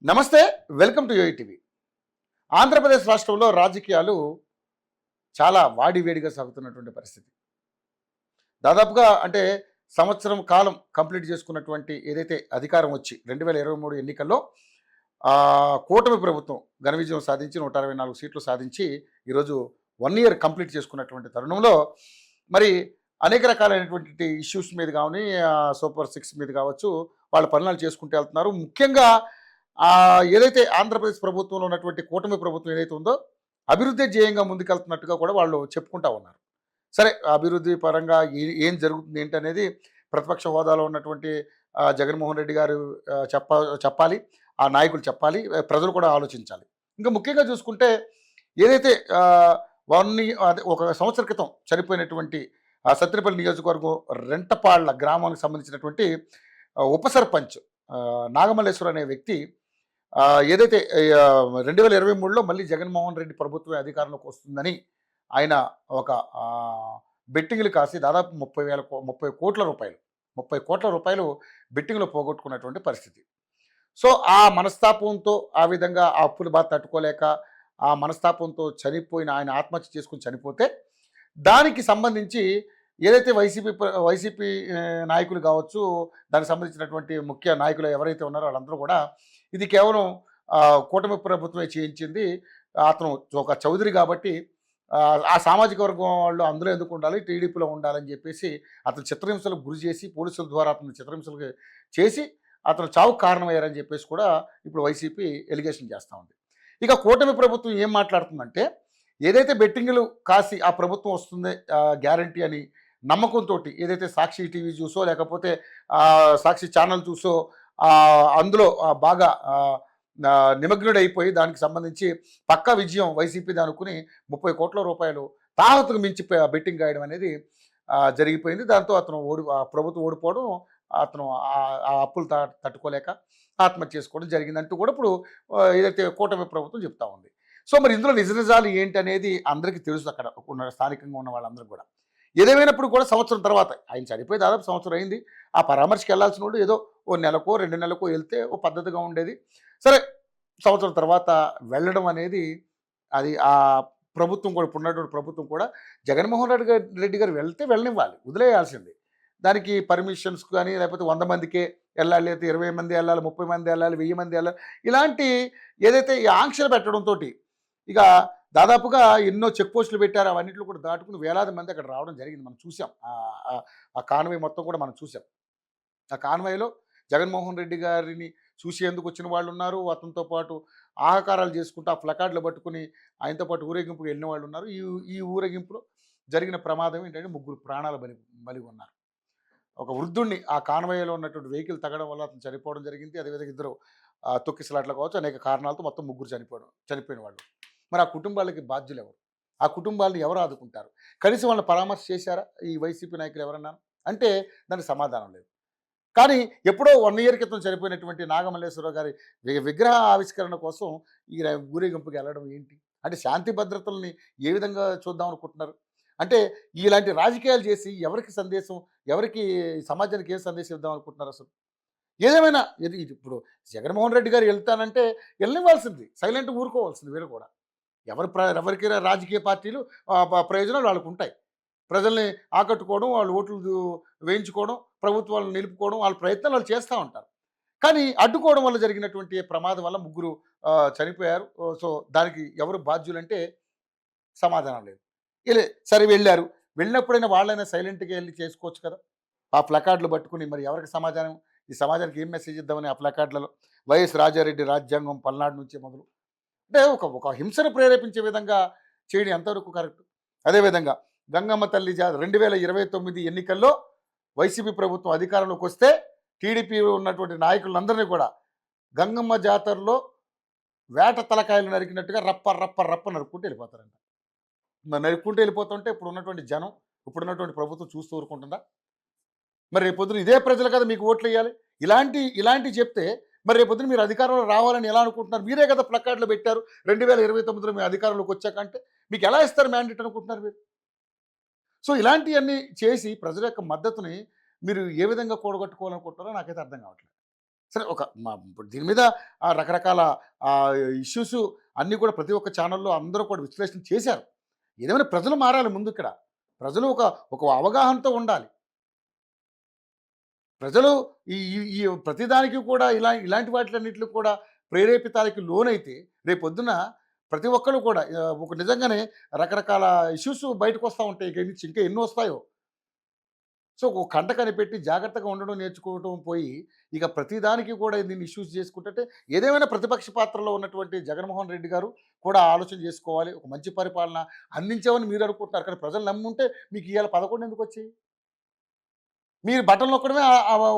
నమస్తే. Welcome to యూఐటీవీ. Andhra Pradesh రాష్ట్రంలో రాజకీయాలు చాలా వాడివేడిగా సాగుతున్నటువంటి పరిస్థితి. దాదాపుగా అంటే సంవత్సరం కాలం కంప్లీట్ చేసుకున్నటువంటి ఏదైతే అధికారం వచ్చి 2023 ఎన్నికల్లో కూటమి ప్రభుత్వం ఘన విజయం సాధించి 164 సీట్లు సాధించి ఈరోజు 1 ఇయర్ కంప్లీట్ చేసుకున్నటువంటి తరుణంలో మరి అనేక రకాలైనటువంటి ఇష్యూస్ మీద కానీ సూపర్ సిక్స్ మీద కావచ్చు వాళ్ళ పనులు చేసుకుంటూ వెళ్తున్నారు. ముఖ్యంగా ఏదైతే ఆంధ్రప్రదేశ్ ప్రభుత్వంలో ఉన్నటువంటి కూటమి ప్రభుత్వం ఏదైతే ఉందో అభివృద్ధి ధ్యేయంగా ముందుకెళ్తున్నట్టుగా కూడా వాళ్ళు చెప్పుకుంటా ఉన్నారు. సరే, అభివృద్ధి పరంగా ఏం జరుగుతుంది ఏంటనేది ప్రతిపక్ష హోదాలో ఉన్నటువంటి జగన్మోహన్ రెడ్డి గారు చెప్పాలి, ఆ నాయకులు చెప్పాలి, ప్రజలు కూడా ఆలోచించాలి. ఇంకా ముఖ్యంగా చూసుకుంటే ఏదైతే అదే ఒక సంవత్సర క్రితం చనిపోయినటువంటి సత్తెనపల్లి నియోజకవర్గం రెంటపాళ్ల గ్రామానికి సంబంధించినటువంటి ఉప సర్పంచ్ నాగమల్లేశ్వర్ అనే వ్యక్తి ఏదైతే 2023లో మళ్ళీ జగన్మోహన్ రెడ్డి ప్రభుత్వం అధికారంలోకి వస్తుందని ఆయన ఒక బెట్టింగ్లు కాసి దాదాపు 30 కోట్ల రూపాయలు బెట్టింగ్లో పోగొట్టుకున్నటువంటి పరిస్థితి. సో ఆ మనస్తాపంతో ఆ విధంగా ఆ అప్పులు బాధ తట్టుకోలేక ఆ మనస్తాపంతో చనిపోయిన ఆయన ఆత్మహత్య చేసుకుని చనిపోతే దానికి సంబంధించి ఏదైతే వైసీపీ నాయకులు కావచ్చు, దానికి సంబంధించినటువంటి ముఖ్య నాయకులు ఎవరైతే ఉన్నారో వాళ్ళందరూ కూడా ఇది కేవలం కూటమి ప్రభుత్వమే చేయించింది, అతను ఒక చౌదరి కాబట్టి ఆ సామాజిక వర్గం వాళ్ళు అందులో ఎందుకు ఉండాలి, టీడీపీలో ఉండాలని చెప్పేసి అతను చిత్రహింసలకు గురి చేసి పోలీసుల ద్వారా అతను చిత్రహింసలకు చేసి అతను చావుకు కారణమయ్యారని చెప్పేసి కూడా ఇప్పుడు వైసీపీ ఎలిగేషన్ చేస్తూ ఉంది. ఇక కూటమి ప్రభుత్వం ఏం మాట్లాడుతుందంటే ఏదైతే బెట్టింగ్లు కాసి ఆ ప్రభుత్వం వస్తుంది గ్యారంటీ అని నమ్మకంతో ఏదైతే సాక్షి టీవీ చూసో లేకపోతే సాక్షి ఛానల్ చూసో అందులో బాగా నిమగ్నుడైపోయి దానికి సంబంధించి పక్కా విజయం వైసీపీది అనుకుని 30 కోట్ల రూపాయలు తాహతుకు మించి బెట్టింగ్ గాయడం అనేది జరిగిపోయింది. దాంతో అతను ప్రభుత్వం ఓడిపోవడం, అతను ఆ అప్పులు తట్టుకోలేక ఆత్మహత్య చేసుకోవడం జరిగిందంటూ కూడా ఇప్పుడు ఏదైతే కూటమి ప్రభుత్వం చెప్తా ఉంది. సో మరి ఇందులో నిజాలు ఏంటి అనేది అందరికీ తెలుసు, అక్కడ స్థానికంగా ఉన్న వాళ్ళందరూ కూడా. ఏదేమైనప్పుడు కూడా సంవత్సరం తర్వాత ఆయన చనిపోయి దాదాపు సంవత్సరం అయింది. ఆ పరామర్శకి వెళ్ళాల్సిన వాళ్ళు ఏదో ఓ నెలకో 2 నెలలకో వెళ్తే ఓ పద్ధతిగా ఉండేది. సరే, సంవత్సరం తర్వాత వెళ్ళడం అనేది అది ఆ ప్రభుత్వం కూడా ఇప్పుడున్నటువంటి ప్రభుత్వం కూడా జగన్మోహన్ రెడ్డి గారు వెళ్తే వెళ్ళనివ్వాలి, వదిలేయాల్సింది. దానికి పర్మిషన్స్ కానీ లేకపోతే 100 మందికే వెళ్ళాలి, లేకపోతే 20 మంది వెళ్ళాలి, 30 మంది వెళ్ళాలి, 1000 మంది వెళ్ళాలి, ఇలాంటి ఏదైతే ఈ ఆంక్షలు పెట్టడంతో ఇక దాదాపుగా ఎన్నో చెక్ పోస్టులు పెట్టారు. అవన్నింటిలో కూడా దాటుకుని వేలాది మంది అక్కడ రావడం జరిగింది. మనం చూసాం ఆ కాన్వాయ్ మొత్తం కూడా మనం చూసాం. ఆ కాన్వాయ్లో జగన్మోహన్ రెడ్డి గారిని చూసేందుకు వచ్చిన వాళ్ళు ఉన్నారు, అతనితో పాటు ఆహాకారాలు చేసుకుంటూ ఆ ప్లకార్డులు పట్టుకుని ఆయనతో పాటు ఊరేగింపుకి వెళ్ళిన వాళ్ళు ఉన్నారు. ఈ ఊరేగింపులో జరిగిన ప్రమాదం ఏంటంటే 3 ప్రాణాలు బలి ఉన్నారు. ఒక వృద్ధుడిని ఆ కాన్వాయ్లో ఉన్నటువంటి వెహికల్ తగ్గడం వల్ల అతను చనిపోవడం జరిగింది. అదేవిధంగా ఇద్దరు తొక్కిసలాట్లు కావచ్చు, అనేక కారణాలతో మొత్తం 3 చనిపోయిన వాళ్ళు. మరి ఆ కుటుంబాలకి బాధ్యులు ఎవరు? ఆ కుటుంబాలను ఎవరు ఆదుకుంటారు? కనీసం వాళ్ళని పరామర్శ చేశారా ఈ వైసీపీ నాయకులు ఎవరన్నా అంటే దానికి సమాధానం లేదు. కానీ ఎప్పుడో 1 ఇయర్ క్రితం చనిపోయినటువంటి నాగమల్లేశ్వరరావు గారి విగ్రహ ఆవిష్కరణ కోసం ఈ ఊరేగింపుకి వెళ్ళడం ఏంటి? అంటే శాంతి భద్రతల్ని ఏ విధంగా చూద్దాం అనుకుంటున్నారు? అంటే ఇలాంటి రాజకీయాలు చేసి ఎవరికి సందేశం, ఎవరికి సమాజానికి ఏం సందేశం ఇద్దాం అనుకుంటున్నారు అసలు? ఏదేమైనా ఇప్పుడు జగన్మోహన్ రెడ్డి గారు వెళ్తానంటే వెళ్ళనివ్వాల్సింది, సైలెంట్ ఊరుకోవాల్సింది. వీళ్ళు కూడా ఎవరికైనా రాజకీయ పార్టీలు ప్రయోజనాలు వాళ్ళకు ఉంటాయి. ప్రజల్ని ఆకట్టుకోవడం, వాళ్ళు ఓట్లు వేయించుకోవడం, ప్రభుత్వాలను నిలుపుకోవడం, వాళ్ళ ప్రయత్నాలు వాళ్ళు చేస్తూ ఉంటారు. కానీ అడ్డుకోవడం వల్ల జరిగినటువంటి ప్రమాదం వల్ల 3 చనిపోయారు. సో దానికి ఎవరు బాధ్యులంటే సమాధానం లేదు. సరే వెళ్ళారు, వెళ్ళినప్పుడైనా వాళ్ళైనా సైలెంట్గా వెళ్ళి చేసుకోవచ్చు కదా. ఆ ప్లకార్డులు పట్టుకుని మరి ఎవరికి సమాధానం, ఈ సమాజానికి ఏం మెసేజ్ ఇద్దామని ఆ ప్లకార్డులలో వైఎస్ రాజారెడ్డి రాజ్యాంగం పల్నాడు నుంచి మొదలు అంటే ఒక హింసను ప్రేరేపించే విధంగా చేయడం ఎంతవరకు కరెక్ట్? అదేవిధంగా గంగమ్మ తల్లి 2029 ఎన్నికల్లో వైసీపీ ప్రభుత్వం అధికారంలోకి వస్తే టీడీపీ ఉన్నటువంటి నాయకులందరినీ కూడా గంగమ్మ జాతరలో వేట తలకాయలు నరికినట్టుగా రప్ప నరుక్కుంటూ వెళ్ళిపోతారంట. మరి నరుక్కుంటూ వెళ్ళిపోతుంటే ఇప్పుడు ఉన్నటువంటి జనం, ఇప్పుడున్నటువంటి ప్రభుత్వం చూస్తూ ఊరుకుంటుందా? మరి రేపొద్దున ఇదే ప్రజలు కదా మీకు ఓట్లు వేయాలి. ఇలాంటి చెప్తే మరి రేపొద్దున మీరు అధికారంలో రావాలని ఎలా అనుకుంటున్నారు? మీరే కదా ప్లకార్డులు పెట్టారు 2029లో మీ అధికారంలోకి వచ్చాక. అంటే మీకు ఎలా ఇస్తారు మ్యాండేట్ అనుకుంటున్నారు మీరు? సో ఇలాంటివన్నీ చేసి ప్రజల యొక్క మద్దతుని మీరు ఏ విధంగా కూడగట్టుకోవాలనుకుంటున్నారో నాకైతే అర్థం కావట్లేదు. సరే ఇప్పుడు దీని మీద రకరకాల ఇష్యూస్ అన్నీ కూడా ప్రతి ఒక్క ఛానల్లో అందరూ కూడా విశ్లేషణ చేశారు. ఏదేమైనా ప్రజలు మారాలి ముందు ఇక్కడ. ప్రజలు ఒక ఒక అవగాహనతో ఉండాలి. ప్రజలు ఈ ఈ ఈ ప్రతిదానికి కూడా ఇలాంటి వాటిలన్నిటికి కూడా ప్రేరేపితాలకి లోనైతే రేపొద్దున ప్రతి ఒక్కళ్ళు కూడా ఒక నిజంగానే రకరకాల ఇష్యూస్ బయటకొస్తా ఉంటాయి. ఇక నుంచి ఇంకా ఎన్ని వస్తాయో. సో, ఒక కంట కనిపెట్టి జాగ్రత్తగా ఉండడం నేర్చుకోవటం పోయి, ఇక ప్రతిదానికి కూడా దీన్ని ఇష్యూస్ చేసుకుంటుంటే ఏదేమైనా ప్రతిపక్ష పాత్రలో ఉన్నటువంటి జగన్మోహన్ రెడ్డి గారు కూడా ఆలోచన చేసుకోవాలి. ఒక మంచి పరిపాలన అందించామని మీరు అనుకుంటున్నారు. కానీ ప్రజలు నమ్ముంటే మీకు ఇవాళ 11 ఎందుకొచ్చాయి? మీరు బటన్ నొక్కడమే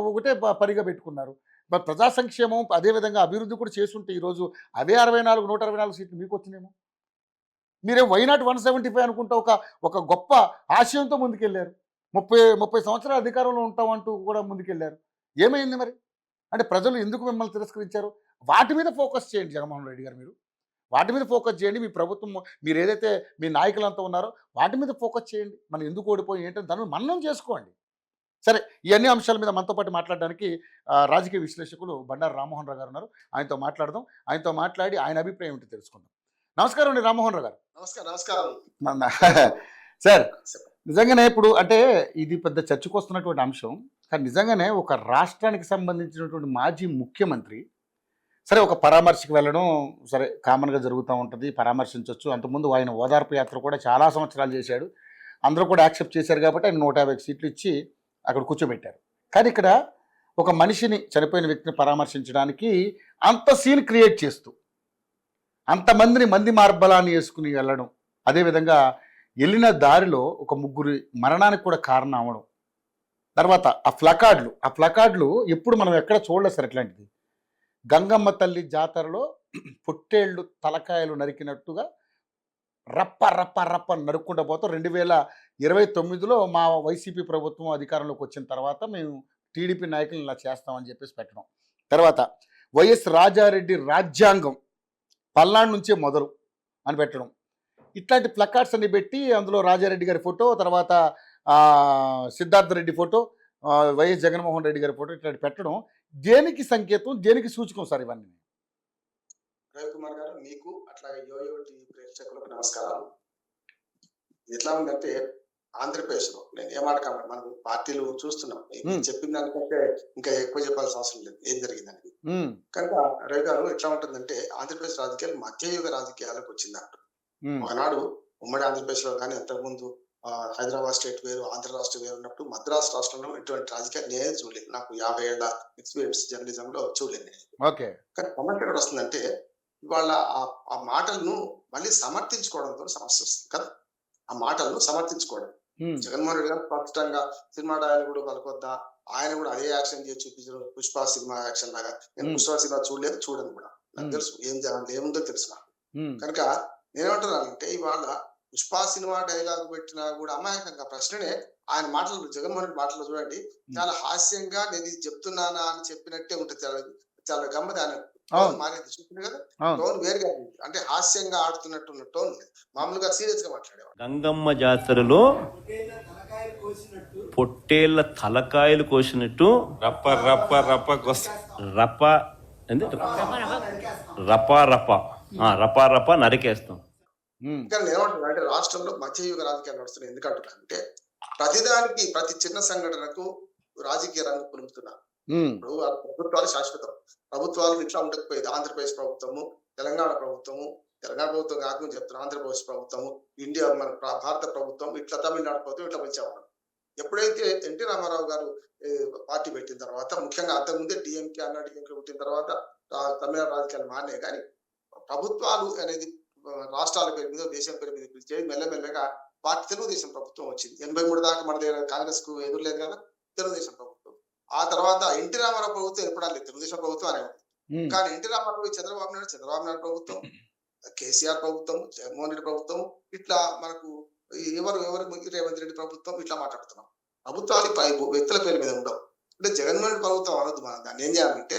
ఒకటే పనిగా పెట్టుకున్నారు. మరి ప్రజా సంక్షేమం అదేవిధంగా అభివృద్ధి కూడా చేసుంటే ఈరోజు అవే 64, 124 సీట్లు మీకొచ్చినేమో. మీరే వై నాట్ 175 అనుకుంటా ఒక గొప్ప ఆశయంతో ముందుకెళ్లారు. 30 సంవత్సరాల అధికారంలో ఉంటామంటూ కూడా ముందుకెళ్లారు. ఏమైంది మరి? అంటే ప్రజలు ఎందుకు మిమ్మల్ని తిరస్కరించారు? వాటి మీద ఫోకస్ చేయండి జగన్మోహన్ రెడ్డి గారు మీరు. వాటి మీద ఫోకస్ చేయండి. మీ ప్రభుత్వం మీరు ఏదైతే మీ నాయకులంతా ఉన్నారో వాటి మీద ఫోకస్ చేయండి. మనం ఎందుకు ఓడిపోయి ఏంటని దాన్ని మననం చేసుకోండి. సరే, ఇవన్నీ అంశాల మీద మనతో పాటు మాట్లాడడానికి రాజకీయ విశ్లేషకులు బండారు రామ్మోహన్ రావు గారు ఉన్నారు. ఆయనతో మాట్లాడదాం. ఆయనతో మాట్లాడి ఆయన అభిప్రాయం ఏంటో తెలుసుకుందాం. నమస్కారం అండి రామ్మోహన్ రావు గారు. నమస్కారం. సార్, నిజంగానే ఇప్పుడు అంటే ఇది పెద్ద చర్చకు వస్తున్నటువంటి అంశం. కానీ నిజంగానే ఒక రాష్ట్రానికి సంబంధించినటువంటి మాజీ ముఖ్యమంత్రి సరే ఒక పరామర్శకు వెళ్ళడం సరే కామన్గా జరుగుతూ ఉంటుంది, పరామర్శించవచ్చు. అంతకుముందు ఆయన ఓదార్పు యాత్ర కూడా చాలా సంవత్సరాలు చేశాడు. అందరూ కూడా యాక్సెప్ట్ చేశారు కాబట్టి ఆయన 150 సీట్లు ఇచ్చి అక్కడ కూర్చోబెట్టారు. కానీ ఇక్కడ ఒక మనిషిని చనిపోయిన వ్యక్తిని పరామర్శించడానికి అంత సీన్ క్రియేట్ చేస్తూ అంతమందిని మంది మార్బలాన్ని వేసుకుని వెళ్ళడం, అదేవిధంగా వెళ్ళిన దారిలో ఒక ముగ్గురి మరణానికి కూడా కారణం అవడం, తర్వాత ఆ ఫ్లకార్డులు ఎప్పుడు మనం ఎక్కడ చూడలేదు సార్ ఇట్లాంటిది. గంగమ్మ తల్లి జాతరలో పొట్టేళ్ళు తలకాయలు నరికినట్టుగా రప్ప రప్ప రప్ప నరుక్కుంటూ పోతాం. 2029లో మా వైసీపీ ప్రభుత్వం అధికారంలోకి వచ్చిన తర్వాత మేము టీడీపీ నాయకులు ఇలా చేస్తామని చెప్పేసి పెట్టడం, తర్వాత వైఎస్ రాజారెడ్డి రాజ్యాంగం పల్నాడు నుంచే మొదలు అని పెట్టడం, ఇట్లాంటి ప్లకార్డ్స్ అన్ని పెట్టి అందులో రాజారెడ్డి గారి ఫోటో, తర్వాత సిద్ధార్థ రెడ్డి ఫోటో, వైఎస్ జగన్మోహన్ రెడ్డి గారి ఫోటో ఇట్లాంటి పెట్టడం దేనికి సంకేతం, దేనికి సూచకం సార్ ఇవన్నీ? రవికుమార్ గారు, మీకు అట్లాగే యోయో టీవీ ప్రేక్షకులకు నమస్కారాలు. ఎట్లా ఉందంటే ఆంధ్రప్రదేశ్ లో నేను ఏమాట కాబట్టి మనం పార్టీలు చూస్తున్నాం. చెప్పిన దానికంటే ఇంకా ఎక్కువ చెప్పాల్సిన అవసరం లేదు ఏం జరిగిందని. కనుక రవి గారు ఎట్లా ఉంటుందంటే ఆంధ్రప్రదేశ్ రాజకీయాలు మధ్యయుగ రాజకీయాలకు వచ్చిందంట. ఒకనాడు ఉమ్మడి ఆంధ్రప్రదేశ్ లో కానీ అంతకుముందు హైదరాబాద్ స్టేట్ వేరు, ఆంధ్ర రాష్ట్రం వేరు ఉన్నప్పుడు మద్రాసు రాష్ట్రంలో ఇటువంటి రాజకీయాలు నేనే చూడలేదు. నాకు 50 ఏళ్ల ఎక్స్పీరియన్స్ జర్నలిజం లో చూడలేదు. కానీ సమస్య ఎక్కడ వస్తుందంటే ఇవాళ ఆ మాటలను మళ్ళీ సమర్థించుకోవడంతో సమస్య వస్తుంది కదా. ఆ మాటలను సమర్థించుకోవడం, జగన్మోహన్ రెడ్డి గారు స్పష్టంగా సినిమా డైలాగ్ కూడా పలుకొద్దా, ఆయన కూడా అదే యాక్షన్ చేసి చూపించారు. పుష్ప సినిమా యాక్షన్ లాగా. నేను పుష్ప సినిమా చూడలేదు, చూడను కూడా. నాకు తెలుసు ఏం జరగదు, ఏముందో తెలుసు నాకు. కనుక నేనేమంటున్నానంటే ఇవాళ పుష్ప సినిమా డైలాగ్ పెట్టినా కూడా అమాయకంగా ప్రశ్ననే ఆయన మాటలు, జగన్మోహన్ రెడ్డి మాటలు చూడండి, చాలా హాస్యంగా నేను ఇది చెప్తున్నానా అని చెప్పినట్టే ఉంటుంది. చాలా గమ్మది. ఆయన టోన్ మారేది చూసింది కదా, టోన్ వేరుగా అంటే హాస్యంగా ఆడుతున్నట్టున్న టోన్, మామూలుగా సీరియస్ గా మాట్లాడేవాడు. గంగమ్మ జాతరలో పొట్టేళ్ల తలకాయలు కోసినట్టు రప్ప రప్ప రప్ప రప్ప రప్ప రప్ప రప్ప నరికేస్తాం. ఇంకా ఏమంటున్నా అంటే రాష్ట్రంలో మధ్యయుగ రాజకీయాలు నడుస్తున్నాయి. ఎందుకంటున్నారంటే ప్రతిదానికి, ప్రతి చిన్న సంఘటనకు రాజకీయ రంగు పులుపుతున్నారు. ఇప్పుడు ప్రభుత్వాలు శాశ్వతం. ప్రభుత్వాలు ఇట్లా ఉండకపోయేది. ఆంధ్రప్రదేశ్ ప్రభుత్వము, తెలంగాణ ప్రభుత్వం కాకుండా చెప్తున్నారు. ఆంధ్రప్రదేశ్ ప్రభుత్వము, ఇండియా మన భారత ప్రభుత్వం, ఇట్లా తమిళనాడు ప్రభుత్వం ఇట్లా వచ్చేవాడు. ఎప్పుడైతే ఎన్టీ రామారావు గారు పార్టీ పెట్టిన తర్వాత, ముఖ్యంగా అంతకుముందే డిఎంకే పుట్టిన తర్వాత తమిళనాడు రాజకీయాలు మారినాయి. కానీ ప్రభుత్వాలు అనేది రాష్ట్రాల పేరు మీద, దేశం పేరు మీద పిలిచే మెల్లమెల్లగా పార్టీ తెలుగుదేశం ప్రభుత్వం వచ్చింది. 83 దాకా మన దగ్గర కాంగ్రెస్ కు ఎదురులేదు కదా, తెలుగుదేశం ప్రభుత్వం. ఆ తర్వాత ఎన్టీ రామారావు ప్రభుత్వం ఎప్పుడా లేదు, తెలుగుదేశం ప్రభుత్వం అనే ఉంది. కానీ ఎన్టీ రామారావు చంద్రబాబు నాయుడు ప్రభుత్వం, కేసీఆర్ ప్రభుత్వం, జగన్మోహన్ రెడ్డి ప్రభుత్వం, ఇట్లా మనకు ఎవరు రేవంత్ రెడ్డి ప్రభుత్వం, ఇట్లా మాట్లాడుతున్నాం. ప్రభుత్వాలు వ్యక్తుల పేరు మీద ఉండవు. అంటే జగన్మోహన్ రెడ్డి ప్రభుత్వం అనొద్దు. మనం దాన్ని ఏం చేయాలంటే,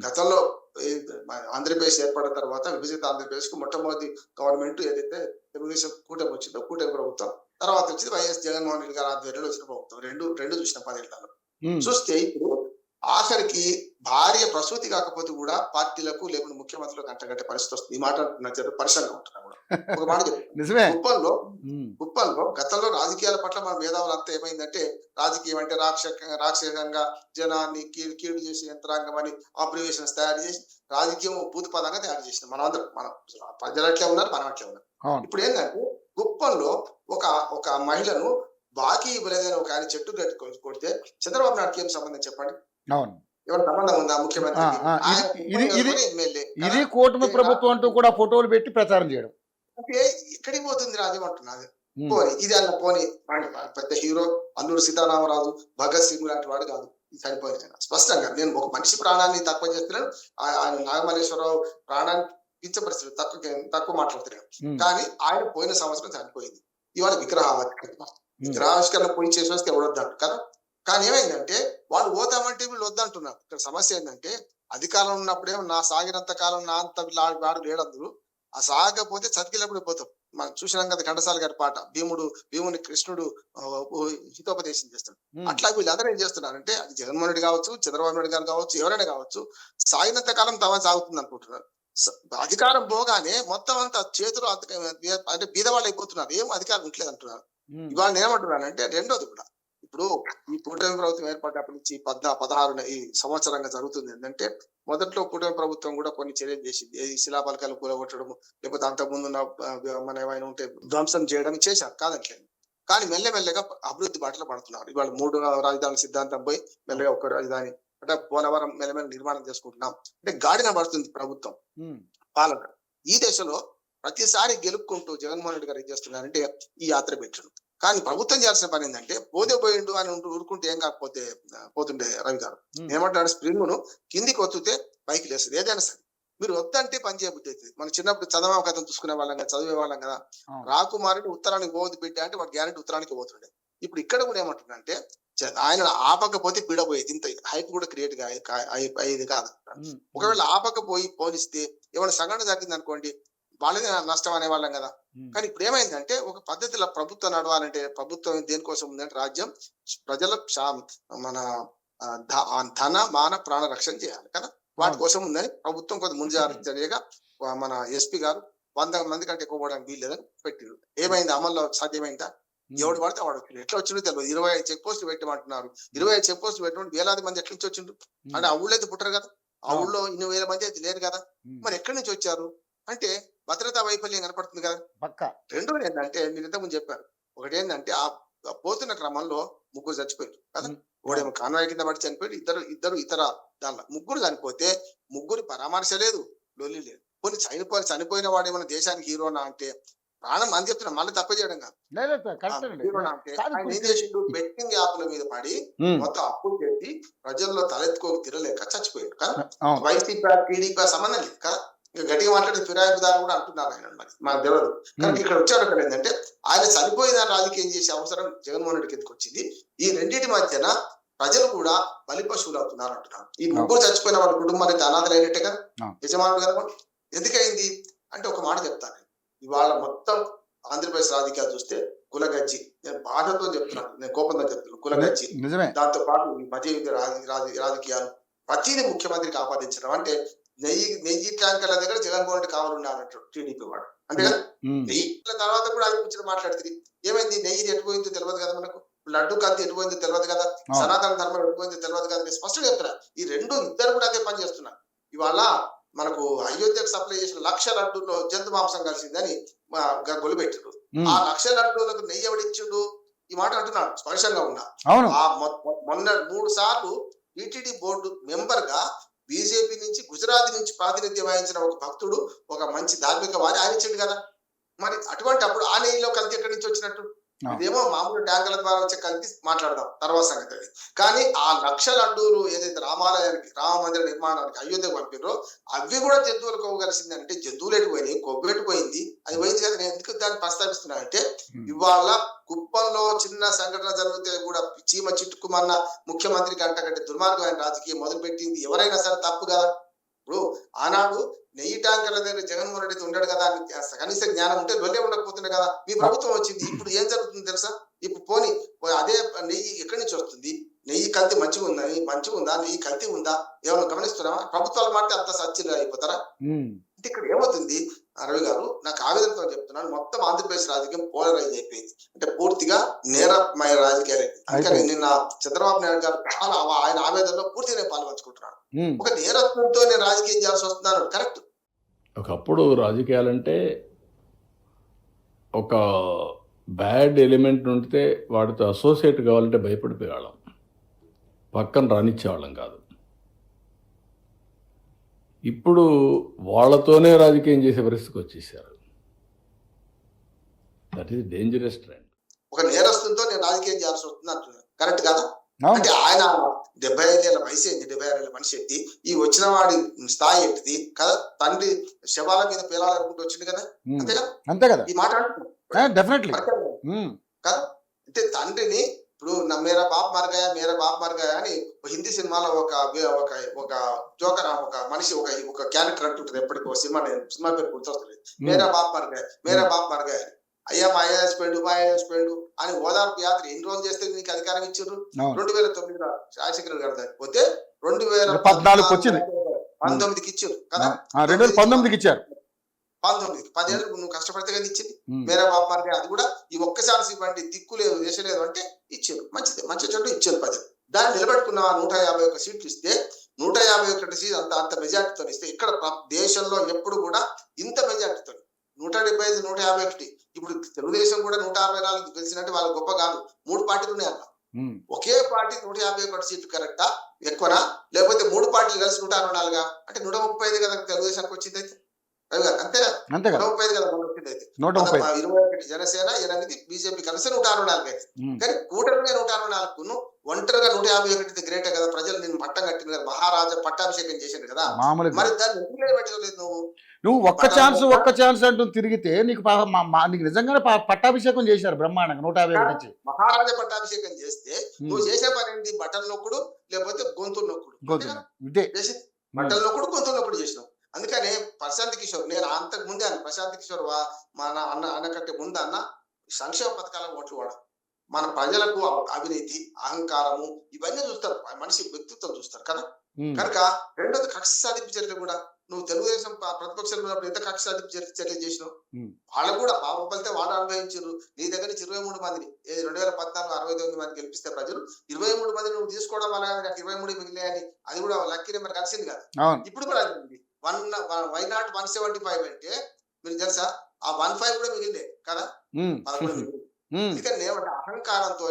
గతంలో ఆంధ్రప్రదేశ్ ఏర్పడిన తర్వాత విభజిత ఆంధ్రప్రదేశ్ కు మొట్టమొదటి గవర్నమెంట్ ఏదైతే తెలుగుదేశం కూటమి వచ్చిందో, కూటమి ప్రభుత్వం తర్వాత వచ్చింది వైఎస్ జగన్మోహన్ రెడ్డి గారు ఆధ్వర్యంలో వచ్చిన ప్రభుత్వం. రెండు చూసిన 10 ఏళ్లలో చూస్తే ఇప్పుడు ఆఖరికి భార్య ప్రసూతి కాకపోతే కూడా పార్టీలకు లేకుంటే ముఖ్యమంత్రులకు అంటగట్టే పరిస్థితి వస్తుంది. ఈ మాట పరిశ్రమగా ఉంటున్నా కూడా ఒక మాట చెప్తాను. నిజమే. కుప్పంలో గతంలో రాజకీయాల పట్ల మన మేధావులు అంతా ఏమైందంటే రాజకీయం అంటే రాక్షసంగా జనాన్ని కీడు చేసే యంత్రాంగం అని అబ్రివేషన్స్ తయారు చేసి రాజకీయం భూత పదంగా తయారు చేసింది. మనం అందరం ప్రజలు అట్లే ఉన్నారు, మనం అట్లే ఉన్నారు. ఇప్పుడు ఏంటంటే కుప్పంలో ఒక మహిళను బాకీ ఇవ్వలేదని ఒక ఆయన చెట్టు గట్టి కొడితే చంద్రబాబు నాయుడుకి ఏం సంబంధం చెప్పండి? అవును. ఎవరి సంబంధం ఉందా ముఖ్యమంత్రికి? ఇది కూటమి ప్రభుత్వం అంటూ కూడా ఫోటోలు పెట్టి ప్రచారం చేయడం అంటే ఎక్కడికి పోతుంది రాజ్యం అంటున్నది. పోని ఇది అన్న పోని పెద్ద హీరో అల్లూరు సీతారామరాజు, భగత్ సింగ్ లాంటి వాడు కాదు చనిపోయిన. స్పష్టంగా నేను ఒక మనిషి ప్రాణాన్ని తక్కువ చేస్తున్నాను, ఆయన నాగమల్లేశ్వరరావు ప్రాణాన్ని కించపరిస్థితి తక్కువ మాట్లాడుతున్నాను. కానీ ఆయన పోయిన సంవత్సరం చనిపోయింది. ఇవాళ విగ్రహావిష్కరణ పోయి చేసి వస్తే ఎవడొద్దంటు కదా. కానీ ఏమైందంటే వాళ్ళు పోతామంటే వీళ్ళు వద్దంటున్నారు. ఇక్కడ సమస్య ఏంటంటే అధికారంలో ఉన్నప్పుడే నా సాగినంత కాలం నా అంత వాడు లేడందరూ, ఆ సాగకపోతే చతికిలప్పుడు పోతాం. మనం చూసినాం కదా ఘంటసాల గారి పాట, భీముని కృష్ణుడు హితోపదేశం చేస్తాడు. అట్లా వీళ్ళందరూ ఏం చేస్తున్నారంటే అది జగన్మోహన్ రెడ్డి కావచ్చు, చంద్రబాబు నాయుడు గారు కావచ్చు, ఎవరైనా కావచ్చు, సాగినంత కాలం సాగుతుంది అనుకుంటున్నారు. అధికారం పోగానే మొత్తం అంతా చేతులు అంటే బీదవాళ్ళు అయిపోతున్నారు, ఏం అధికారం ఉండలేదు అంటున్నారు. ఇవాళ ఏమంటున్నానంటే రెండోది కూడా ఇప్పుడు ఈ కూటమి ప్రభుత్వం ఏర్పడినప్పటి నుంచి 16 ఈ సంవత్సరంగా జరుగుతుంది ఏంటంటే మొదట్లో కూటమి ప్రభుత్వం కూడా కొన్ని చర్యలు చేసింది. ఈ శిలాపలకాలు కూలగొట్టడం, లేకపోతే అంతకుముందు మన ఏమైనా ఉంటే ధ్వంసం చేయడం చేశారు కాదంటలేదు. కానీ మెల్లమెల్లగా అభివృద్ధి బాటలో పడుతున్నారు. ఇవాళ 3 రాజధానుల సిద్ధాంతం పోయి మెల్లగా ఒక రాజధాని అంటే పోలవరం మెల్లమెల్ల నిర్మాణం చేసుకుంటున్నాం. అంటే గాడిన పడుతుంది ప్రభుత్వం పాలన. ఈ దశలో ప్రతిసారి గెలుపుకుంటూ జగన్మోహన్ రెడ్డి గారు ఏం చేస్తున్నారంటే ఈ యాత్ర పెట్టడం. కానీ ప్రభుత్వం చేయాల్సిన పని ఏంటంటే పోయిండు అని ఊరుకుంటే ఏం కాకపోతే పోతుండే రవి గారు ఏమంటాడు, స్ప్రింగ్ ను కిందికి వత్తుతే పైకి లేస్తుంది. ఏదైనా సరే మీరు వద్దంటే పని చేయబుద్ధి అవుతుంది. మనం చిన్నప్పుడు చదవా కథను చూసుకునే వాళ్ళం కదా, చదివే వాళ్ళం కదా. రాకుమారుని ఉత్తరానికి పోవద్దు బిడ్డ అంటే వాడు గ్యారెంటీ ఉత్తరానికి పోతుండే. ఇప్పుడు ఇక్కడ కూడా ఏమంటుందంటే ఆయన ఆపకపోతే పీడపోయేది, ఇంత హైప్ కూడా క్రియేట్ అయ్యేది కాదు. ఒకవేళ ఆపకపోయి పోలిస్తే ఏమైనా సంఘటన జరిగింది అనుకోండి, వాళ్ళదే నష్టం అనే వాళ్ళం కదా. కానీ ఇప్పుడు ఏమైందంటే ఒక పద్ధతిలో ప్రభుత్వం నడవాలంటే ప్రభుత్వం దేనికోసం ఉందంటే రాజ్యం ప్రజల మన ధన మాన ప్రాణ రక్షణ చేయాలి కదా, వాటి కోసం ఉందని ప్రభుత్వం కొంత ముందు జాగ్రత్తగా మన ఎస్పీ గారు 100 మంది కంటే ఎక్కువ పోవడానికి వీల్లేదని పెట్టిరు. ఏమైంది అమల్లో సాధ్యమైందా? ఎవడు పడితే వాడు ఎట్లా వచ్చిందో తెలియదు. 25 చెక్ పోస్టులు పెట్టమంటున్నారు. 25 చెక్ పోస్టులు పెట్టినప్పుడు వేలాది మంది ఎట్ల నుంచి వచ్చిండ్రు? అంటే ఆ ఊళ్ళో అయితే పుట్టరు కదా, ఆ ఊళ్ళో 2,000 మంది అయితే లేరు కదా. మరి ఎక్కడి నుంచి వచ్చారు అంటే భద్రతా వైఫల్యం కనపడుతుంది కదా. రెండోది ఏంటంటే మీరు ఇంతకుముందు చెప్పారు, ఒకటి ఏంటంటే ఆ పోతున్న క్రమంలో 3 చచ్చిపోయారు కదా. ఒకడేమో కాన్వాయ్ కింద పడి చనిపోయి ఇద్దరు ఇతర దానిలో 3 చనిపోతే 3 పరామర్శ లేదు, లొల్లి లేదు. కొన్ని చనిపోయిన వాడు ఏమైనా దేశానికి హీరోనా అంటే ప్రాణం అని చెప్తున్నా, మళ్ళీ తప్ప చేయడం కాదు. హీరోనా అంటే ఆయన ఏం చేసిండు, బెట్టింగ్ యాప్ల మీద పడి మొత్తం అప్పులు చేసి ప్రజల్లో తిరలేక చచ్చిపోయాడు కదా. వైసీపీ టీడీపీ సంబంధం లేదు కదా. ఇంకా గట్టిగా మాట్లాడి ఫిరాయింపుదారు కూడా అంటున్నారు ఆయన, మరి మాకు తెలియదు. కానీ ఇక్కడ వచ్చాడు అక్కడ ఏంటంటే ఆయన చనిపోయిన రాజకీయం చేసే అవసరం జగన్మోహన్ రెడ్డికి ఎందుకు వచ్చింది? ఈ రెండింటి మధ్యన ప్రజలు కూడా బలి పశువులు అవుతున్నారు అంటున్నారు. ఈ 3 చచ్చిపోయిన వాళ్ళ కుటుంబానికి అనాథలు అయినట్టే కదా, యజమానులు కదా. ఎందుకైంది అంటే ఒక మాట చెప్తాను, ఇవాళ మొత్తం ఆంధ్రప్రదేశ్ రాజకీయాలు చూస్తే కులగజ్జి, నేను బాధతో చెప్తున్నాను, నేను కోపంతో చెప్తున్నాను, కులగజ్జి. దాంతో పాటు ఈ మధ్య రాజకీయాలు ప్రతిదీ ముఖ్యమంత్రికి ఆపాదించడం. అంటే నెయ్యి ట్యాంకర్ల దగ్గర జగన్మోహన్ రెడ్డి కావాలన్నారంటాడు టీడీపీ వాడు. అంటే నెయ్యి తర్వాత కూడా ఆయన కూర్చొని మాట్లాడుతుంది. ఏమైంది, నెయ్యి ఎటుపోయిందో తెలియదు కదా, మనకు లడ్డు కత్తి ఎటుపోయిందో తెలియదు కదా, సనాతన ధర్మం ఎటుపోయిందో తెలియదు కదా. స్పష్టంగా చెప్తున్నారు. ఈ ఇద్దరు కూడా అదే పని చేస్తున్నారు. ఇవాళ మనకు అయోధ్యకు సప్లై చేసిన 1,00,000 లడ్డూల్లో జంతు మాంసం కలిసిందని గొలిపెట్టారు. ఆ 1,00,000 లడ్డూలకు నెయ్యి ఎవడిచ్చిండు ఈ మాట అంటున్నాడు స్పష్టంగా ఉన్నా. మొన్న 3 సార్లు టీటీడీ బోర్డు మెంబర్ గా బీజేపీ నుంచి గుజరాత్ నుంచి ప్రాతినిధ్యం వహించిన ఒక భక్తుడు, ఒక మంచి ధార్మిక వారి ఆయన ఇచ్చిండు కదా. మరి అటువంటి అప్పుడు ఆ నెయ్యిలో కల్తీ ఎక్కడి నుంచి వచ్చినట్టు? ఇదేమో మామూలు ట్యాంకుల ద్వారా వచ్చే కల్తీ మాట్లాడదాం తర్వాత సంగతి. కానీ ఆ 1,00,000 లడ్డూలు ఏదైతే రామాలయానికి రామ మందిర నిర్మాణానికి అయోధ్యకు పంపిరో అవి కూడా జంతువులకు ఇవ్వగలిసింది. అంటే జంతువులు ఎటుపోయినాయి, కొవ్వు ఎటుపోయింది, అది పోయింది కదా. నేను ఎందుకు దాన్ని ప్రస్తావిస్తున్నా అంటే ఇవాళ కుప్పంలో చిన్న సంఘటన జరిగితే కూడా చీమ చిట్టుకుమన్న ముఖ్యమంత్రికి అంటకంటే దుర్మార్గమైన రాజకీయం మొదలుపెట్టింది ఎవరైనా సరే తప్పు కదా. ఇప్పుడు ఆనాడు నెయ్యి ట్యాంకర్ల దగ్గర జగన్మోహన్ రెడ్డి ఉండడు కదా, కనీస జ్ఞానం ఉంటే వెళ్ళే ఉండకపోతుండే కదా. మీ ప్రభుత్వం వచ్చింది, ఇప్పుడు ఏం జరుగుతుంది తెలుసా? ఇప్పుడు పోనీ అదే నెయ్యి ఎక్కడి నుంచి వస్తుంది? నెయ్యి కల్తీ మంచిగా ఉందా నెయ్యి కల్తీ ఉందా ఏమైనా గమనిస్తున్నావా? ప్రభుత్వాలు మాత్రం అంత సత్యంగా అయిపోతారా? అంటే ఇక్కడ ఏమవుతుంది రవి గారు, నాకు ఆవేదనతో చెప్తున్నాను, మొత్తం ఆంధ్రప్రదేశ్ రాజకీయం పోలరైజ్ అయిపోయింది. అంటే పూర్తిగా నేరమయ రాజకీయాలు. అందుకని నిన్న చంద్రబాబు నాయుడు గారు చాలా ఆయన ఆవేదనలో పూర్తిగా నేను పాల్పంచుకుంటున్నాను. ఒక నేరత్వంతో నేను రాజకీయం చేయాల్సి వస్తున్నాను. కరెక్ట్. ఒకప్పుడు రాజకీయాలంటే ఒక బ్యాడ్ ఎలిమెంట్ ఉంటే వాడితో అసోసియేట్ కావాలంటే భయపడిపోయేవాళ్ళం, పక్కన రానిచ్చేవాళ్ళం కాదు. ఇప్పుడు వాళ్ళతోనే రాజకీయం చేసే పరిస్థితికి వచ్చేసారు. That is dangerous trend. ఒక నేరస్తులతో నేను రాజకీయం చేయాల్సి వస్తుంది అంటున్నాను. కరెక్ట్ కదా? అంటే ఆయన 75 ఏళ్ళ వయసు ఏంటి, 76 ఏళ్ళ మనిషి ఏంటి, ఈ వచ్చిన వాడి స్థాయి ఏంటిది కదా? తండ్రి శవాల మీద పేలాలనుకుంటూ వచ్చింది కదా, అంతే కదా ఈ మాట డెఫినెట్లీ కదా. అంటే తండ్రిని ఇప్పుడు మేరా బాప్ మర్ గయా అని హిందీ సినిమాలో ఒక జోకర్, ఒక మనిషి, ఒక క్యారెక్టర్ అంటుంటది ఎప్పటికీ. సినిమా పేరు గుర్తొస్తుంది. మేరా బాప్ మర్ గయా అయ్యా మా అయ్య చచ్చిపోయాడు అని ఓదార్పు యాత్ర ఎన్ని రోజులు చేస్తే నీకు అధికారం ఇచ్చారు? 2009 రాజశేఖర గారు దాటిపోతే 2014 వచ్చింది, 19కి ఇచ్చారు కదా, 2019కి ఇచ్చారు. 19 10 ఏళ్ళు నువ్వు కష్టపడితే కదా ఇచ్చింది. మేరా బాప్ మర్ గయా అది కూడా ఈ ఒక్కసారి ఇవ్వండి, దిక్కు లేదు దేశ లేదు అంటే ఇచ్చారు. మంచి చెడు ఇచ్చారు 10. దాన్ని నిలబెట్టుకున్న 151 సీట్లు ఇస్తే 151 సీట్లు అంత మెజార్టీతో ఇస్తే ఇక్కడ దేశంలో ఎప్పుడు కూడా ఇంత మెజార్టీతో 175 151. ఇప్పుడు తెలుగుదేశం కూడా 164 గెలిచినట్టు వాళ్ళు గొప్ప కాదు. 3 పార్టీలు ఉన్నాయి అన్న. ఒకే పార్టీ 151 సీట్లు కరెక్టా ఎక్కువనా, లేకపోతే 3 పార్టీలు కలిసి 164 అంటే 135 కదా తెలుగుదేశానికి వచ్చింది అయితే అంతే కదా, 135 కదా మనం వచ్చింది అయితే. 21 జనసేన 8 బీజేపీ కలిసి 164 అయితే. కానీ కూటమిగా 164 ఒంటరిగా 151 గ్రేటే కదా. ప్రజలు నేను పట్టం కట్టింది కదా, మహారాజా పట్టాభిషేకం చేసింది కదా. మరి దాన్ని ఎందుకు పెట్టలేదు నువ్వు ఒక్క ఛాన్స్ అంటూ తిరిగితే నీకు నిజంగానే పట్టాభిషేకం చేశారు బ్రహ్మాండంగా 151 నుంచి. మహారాజా పట్టాభిషేకం చేస్తే నువ్వు చేసే పని ఏంటి? బట్టలు నొక్కుడు, లేకపోతే గొంతు నొక్కుడు. బట్టలు నొక్కుడు, గొంతు నొక్కుడు చేసినావు. అందుకనే ప్రశాంత్ కిషోర్, నేను అంతకు ముందే అన్న, ప్రశాంత్ కిషోర్ మన అన్న కంటే ముందు అన్న సంక్షేమ పథకాల ఓట్లు వాడ, మన ప్రజలకు అవినీతి, అహంకారము ఇవన్నీ చూస్తారు, మనిషి వ్యక్తిత్వం చూస్తారు కదా. కనుక రెండోది కక్ష సాధింపు చర్యలు కూడా. నువ్వు తెలుగుదేశం ప్రతిపక్షాలు ఉన్నప్పుడు ఎంత కక్ష సాధింపు చర్యలు చేసినావు? వాళ్ళు కూడా బాబు ఫలితే వాళ్ళు అనుభవించారు. నీ దగ్గర నుంచి 23 మందిని 2014 69 మంది గెలిపిస్తే ప్రజలు 23 మంది నువ్వు తీసుకోవడం వల్ల నాకు 23 మిగిలినాయని అది కూడా లక్కీ నెంబర్ కలిసింది కదా. ఇప్పుడు కూడా వై నాట్ 175 అంటే మీరు తెలుసా, ఆ 15 కూడా మిగిలిందే కదా, 11 ఎందుకంటే ఏమంటే అహంకారంతో